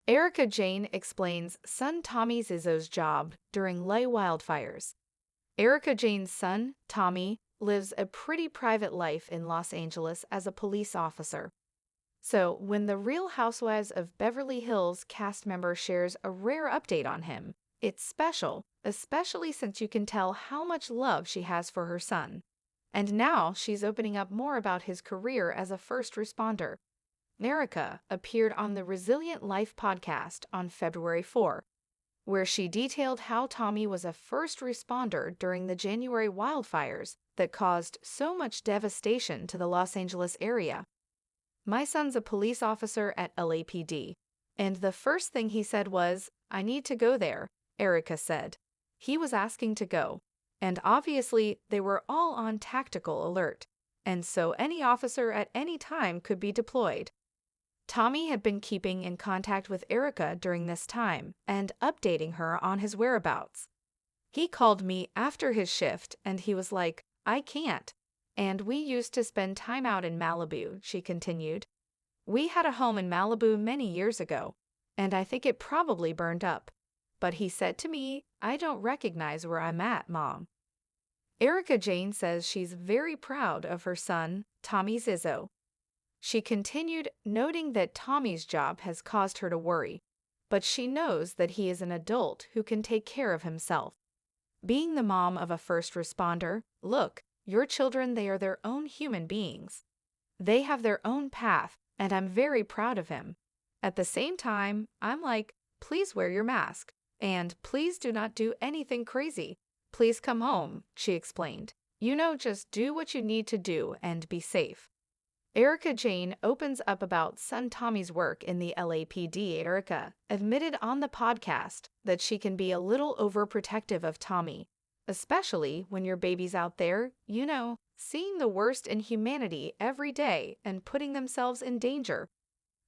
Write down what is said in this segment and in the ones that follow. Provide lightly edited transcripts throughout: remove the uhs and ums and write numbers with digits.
Erika Jayne explains son Tommy Zizzo's job during Lay wildfires. Erika Jayne's son, Tommy, lives a pretty private life in Los Angeles as a police officer. So, when the Real Housewives of Beverly Hills cast member shares a rare update on him, it's special, especially since you can tell how much love she has for her son. And now she's opening up more about his career as a first responder. Erika appeared on the Resilient Life podcast on February 4, where she detailed how Tommy was a first responder during the January wildfires that caused so much devastation to the Los Angeles area. "My son's a police officer at LAPD, and the first thing he said was, 'I need to go there,'" Erika said. "He was asking to go, and obviously they were all on tactical alert, and so any officer at any time could be deployed." Tommy had been keeping in contact with Erika during this time and updating her on his whereabouts. "He called me after his shift and he was like, 'I can't.' And we used to spend time out in Malibu," she continued. "We had a home in Malibu many years ago, and I think it probably burned up. But he said to me, 'I don't recognize where I'm at, Mom.'" Erika Jayne says she's very proud of her son, Tommy Zizzo. She continued, noting that Tommy's job has caused her to worry, but she knows that he is an adult who can take care of himself. Being the mom of a first responder, look, your children, they are their own human beings. They have their own path, and I'm very proud of him. At the same time, I'm like, please wear your mask, and please do not do anything crazy. Please come home," she explained. Just do what you need to do and be safe." Erika Jayne opens up about son Tommy's work in the LAPD. Erika admitted on the podcast that she can be a little overprotective of Tommy, especially when your baby's out there, seeing the worst in humanity every day and putting themselves in danger.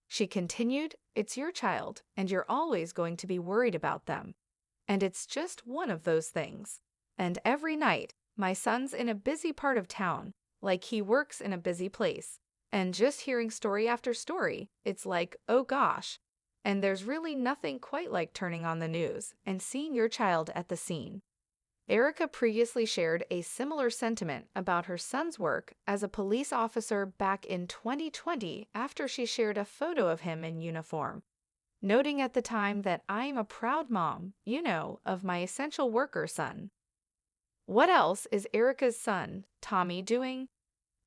She continued, "It's your child, and you're always going to be worried about them. And it's just one of those things. And every night, my son's in a busy part of town, like he works in a busy place. And just hearing story after story, it's like, oh gosh. And there's really nothing quite like turning on the news and seeing your child at the scene." Erika previously shared a similar sentiment about her son's work as a police officer back in 2020 after she shared a photo of him in uniform, noting at the time that, "I'm a proud mom, of my essential worker son." What else is Erika's son, Tommy, doing?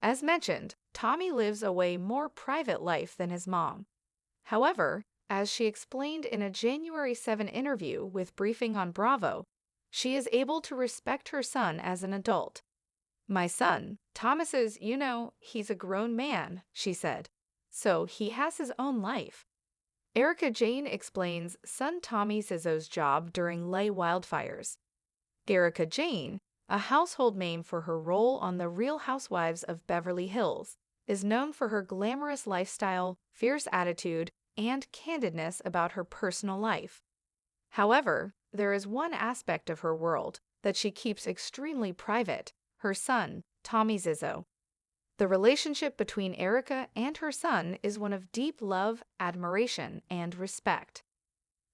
As mentioned, Tommy lives a way more private life than his mom. However, as she explained in a January 7 interview with Briefing on Bravo, she is able to respect her son as an adult. "My son, Thomas is, he's a grown man," she said. "So he has his own life." Erika Jayne explains son Tommy Zizzo's job during Lay wildfires. Erika Jayne, a household name for her role on The Real Housewives of Beverly Hills, is known for her glamorous lifestyle, fierce attitude, and candidness about her personal life. However, there is one aspect of her world that she keeps extremely private: her son, Tommy Zizzo. The relationship between Erika and her son is one of deep love, admiration, and respect.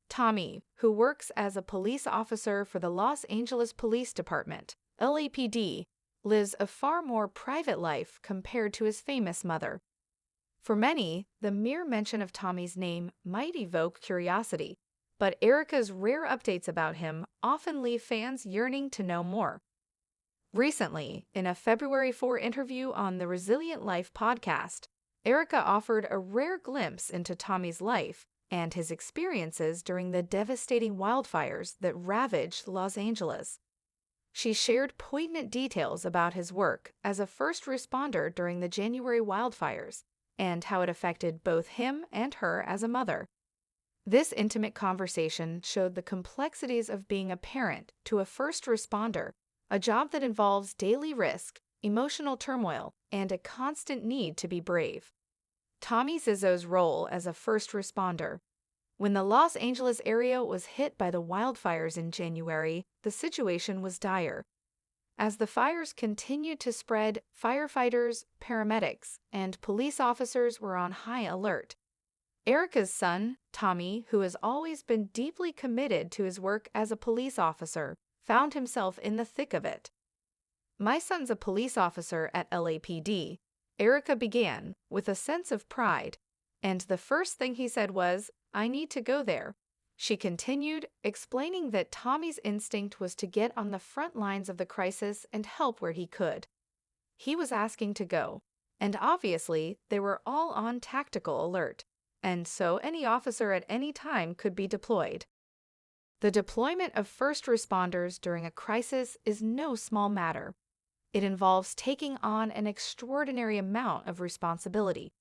Tommy, who works as a police officer for the Los Angeles Police Department, LAPD, lives a far more private life compared to his famous mother. For many, the mere mention of Tommy's name might evoke curiosity, but Erika's rare updates about him often leave fans yearning to know more. Recently, in a February 4 interview on the Resilient Life podcast, Erika offered a rare glimpse into Tommy's life and his experiences during the devastating wildfires that ravaged Los Angeles. She shared poignant details about his work as a first responder during the January wildfires and how it affected both him and her as a mother. This intimate conversation showed the complexities of being a parent to a first responder, a job that involves daily risk, emotional turmoil, and a constant need to be brave. Tommy Zizzo's role as a first responder. When the Los Angeles area was hit by the wildfires in January, the situation was dire. As the fires continued to spread, firefighters, paramedics, and police officers were on high alert. Erika's son, Tommy, who has always been deeply committed to his work as a police officer, found himself in the thick of it. "My son's a police officer at LAPD," Erika began, with a sense of pride, and the first thing he said was, "I need to go there." She continued, explaining that Tommy's instinct was to get on the front lines of the crisis and help where he could. He was asking to go, and obviously they were all on tactical alert, and so any officer at any time could be deployed. The deployment of first responders during a crisis is no small matter. It involves taking on an extraordinary amount of responsibility.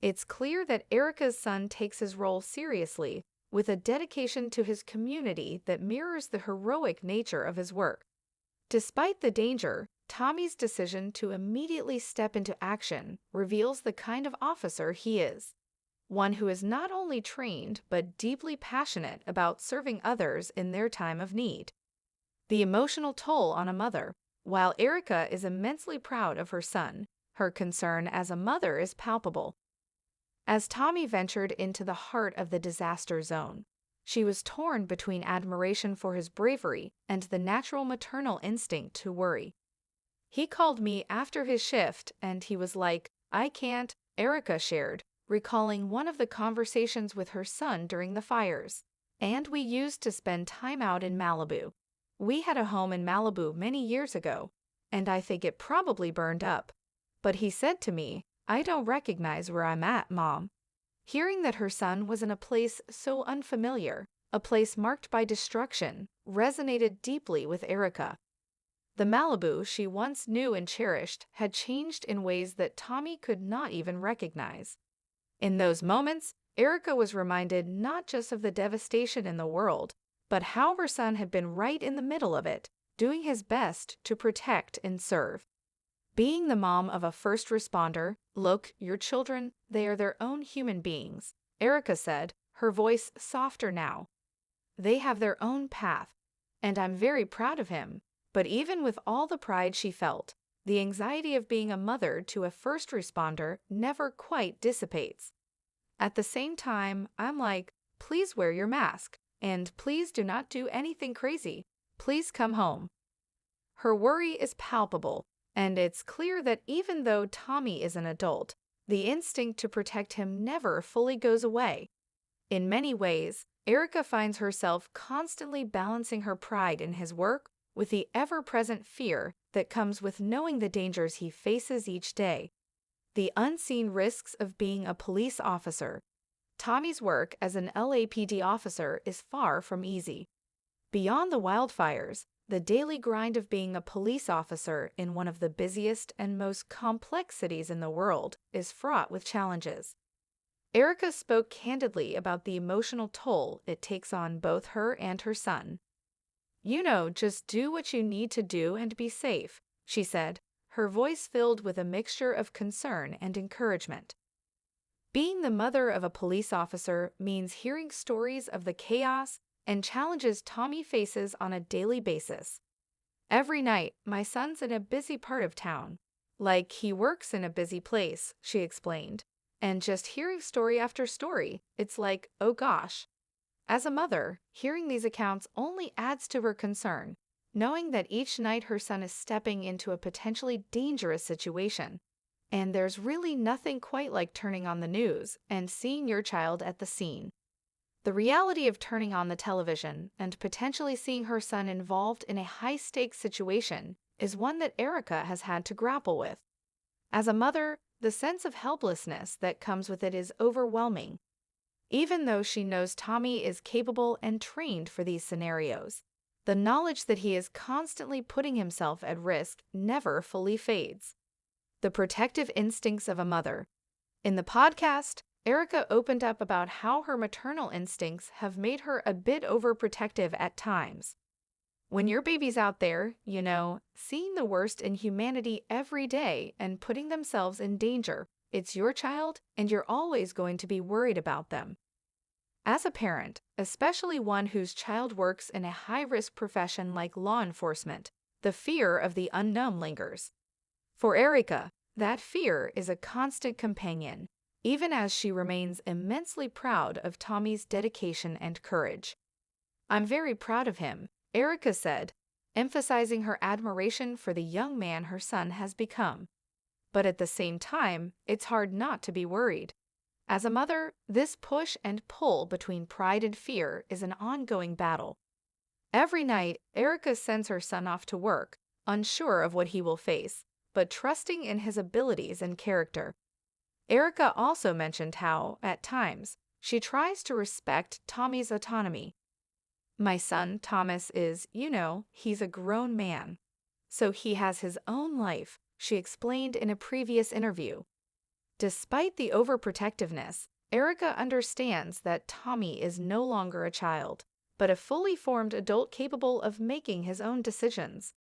It's clear that Erika's son takes his role seriously, with a dedication to his community that mirrors the heroic nature of his work. Despite the danger, Tommy's decision to immediately step into action reveals the kind of officer he is. One who is not only trained but deeply passionate about serving others in their time of need. The emotional toll on a mother. While Erika is immensely proud of her son, her concern as a mother is palpable. As Tommy ventured into the heart of the disaster zone, she was torn between admiration for his bravery and the natural maternal instinct to worry. "He called me after his shift and he was like, 'I can't,'" Erika shared, recalling one of the conversations with her son during the fires. "And we used to spend time out in Malibu. We had a home in Malibu many years ago, and I think it probably burned up. But he said to me, 'I don't recognize where I'm at, Mom.'" Hearing that her son was in a place so unfamiliar, a place marked by destruction, resonated deeply with Erika. The Malibu she once knew and cherished had changed in ways that Tommy could not even recognize. In those moments, Erika was reminded not just of the devastation in the world, but how her son had been right in the middle of it, doing his best to protect and serve. Being the mom of a first responder, "Look, your children, they are their own human beings," Erika said, her voice softer now. "They have their own path, and I'm very proud of him." But even with all the pride she felt, the anxiety of being a mother to a first responder never quite dissipates. At the same time, I'm like, "Please wear your mask, and please do not do anything crazy. Please come home." Her worry is palpable, and it's clear that even though Tommy is an adult, the instinct to protect him never fully goes away. In many ways, Erika finds herself constantly balancing her pride in his work with the ever-present fear that comes with knowing the dangers he faces each day. The unseen risks of being a police officer. Tommy's work as an LAPD officer is far from easy. Beyond the wildfires, the daily grind of being a police officer in one of the busiest and most complex cities in the world is fraught with challenges. Erika spoke candidly about the emotional toll it takes on both her and her son. Just do what you need to do and be safe," she said, her voice filled with a mixture of concern and encouragement. Being the mother of a police officer means hearing stories of the chaos and challenges Tommy faces on a daily basis. "Every night, my son's in a busy part of town. Like he works in a busy place," she explained. "And just hearing story after story, it's like, oh gosh." As a mother, hearing these accounts only adds to her concern, knowing that each night her son is stepping into a potentially dangerous situation. And there's really nothing quite like turning on the news and seeing your child at the scene. The reality of turning on the television and potentially seeing her son involved in a high-stakes situation is one that Erika has had to grapple with. As a mother, the sense of helplessness that comes with it is overwhelming. Even though she knows Tommy is capable and trained for these scenarios, the knowledge that he is constantly putting himself at risk never fully fades. The protective instincts of a mother. In the podcast, Erika opened up about how her maternal instincts have made her a bit overprotective at times. When your baby's out there, seeing the worst in humanity every day and putting themselves in danger, it's your child and you're always going to be worried about them. As a parent, especially one whose child works in a high-risk profession like law enforcement, the fear of the unknown lingers. For Erika, that fear is a constant companion, even as she remains immensely proud of Tommy's dedication and courage. "I'm very proud of him," Erika said, emphasizing her admiration for the young man her son has become. But at the same time, it's hard not to be worried. As a mother, this push and pull between pride and fear is an ongoing battle. Every night, Erika sends her son off to work, unsure of what he will face, but trusting in his abilities and character. Erika also mentioned how, at times, she tries to respect Tommy's autonomy. "My son, Thomas, he's a grown man. So he has his own life," she explained in a previous interview. Despite the overprotectiveness, Erika understands that Tommy is no longer a child, but a fully formed adult capable of making his own decisions.